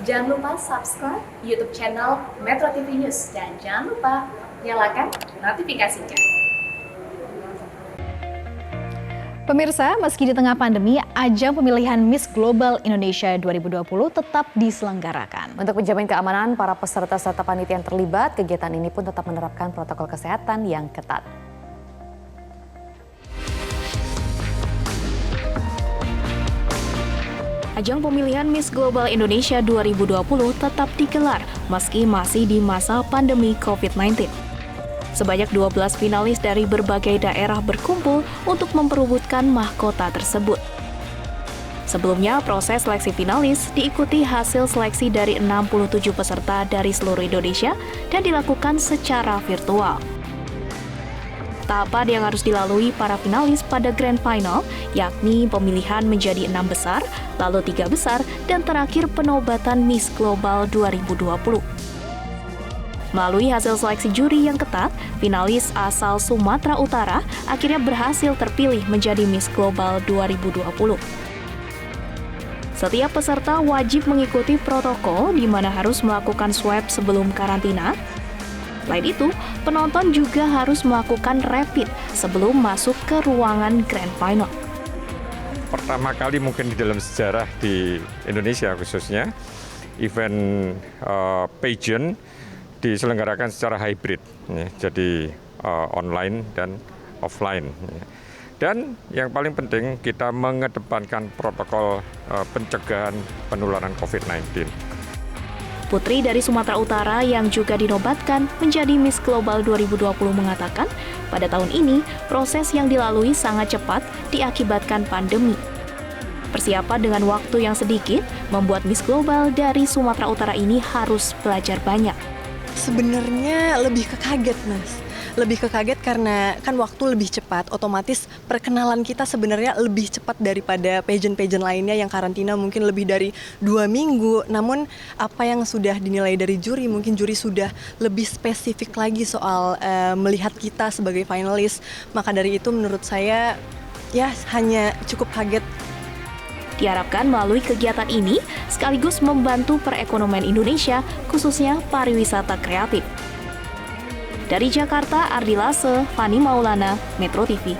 Jangan lupa subscribe YouTube channel Metro TV News dan jangan lupa nyalakan notifikasinya. Pemirsa, meski di tengah pandemi, ajang pemilihan Miss Global Indonesia 2020 tetap diselenggarakan. Untuk menjamin keamanan para peserta serta panitia yang terlibat, kegiatan ini pun tetap menerapkan protokol kesehatan yang ketat. Ajang pemilihan Miss Global Indonesia 2020 tetap digelar meski masih di masa pandemi COVID-19. Sebanyak 12 finalis dari berbagai daerah berkumpul untuk memperebutkan mahkota tersebut. Sebelumnya, proses seleksi finalis diikuti hasil seleksi dari 67 peserta dari seluruh Indonesia dan dilakukan secara virtual. Tahapan yang harus dilalui para finalis pada Grand Final, yakni pemilihan menjadi 6 besar, lalu 3 besar, dan terakhir penobatan Miss Global 2020. Melalui hasil seleksi juri yang ketat, finalis asal Sumatera Utara akhirnya berhasil terpilih menjadi Miss Global 2020. Setiap peserta wajib mengikuti protokol di mana harus melakukan swab sebelum karantina. Selain itu, penonton juga harus melakukan rapid sebelum masuk ke ruangan Grand Final. Pertama kali mungkin di dalam sejarah di Indonesia khususnya, event pageant diselenggarakan secara hybrid, ya, jadi online dan offline. Ya. Dan yang paling penting kita mengedepankan protokol pencegahan penularan COVID-19. Putri dari Sumatera Utara yang juga dinobatkan menjadi Miss Global 2020 mengatakan, pada tahun ini proses yang dilalui sangat cepat diakibatkan pandemi. Persiapan dengan waktu yang sedikit membuat Miss Global dari Sumatera Utara ini harus belajar banyak. Sebenarnya lebih ke kaget, Mas. Lebih ke kaget karena kan waktu lebih cepat, otomatis perkenalan kita sebenarnya lebih cepat daripada pageant-pageant lainnya yang karantina mungkin lebih dari 2 minggu. Namun apa yang sudah dinilai dari juri, mungkin juri sudah lebih spesifik lagi soal melihat kita sebagai finalis. Maka dari itu menurut saya ya hanya cukup kaget. Diharapkan melalui kegiatan ini sekaligus membantu perekonomian Indonesia, khususnya pariwisata kreatif. Dari Jakarta, Ardi Lase, Fani Maulana, Metro TV.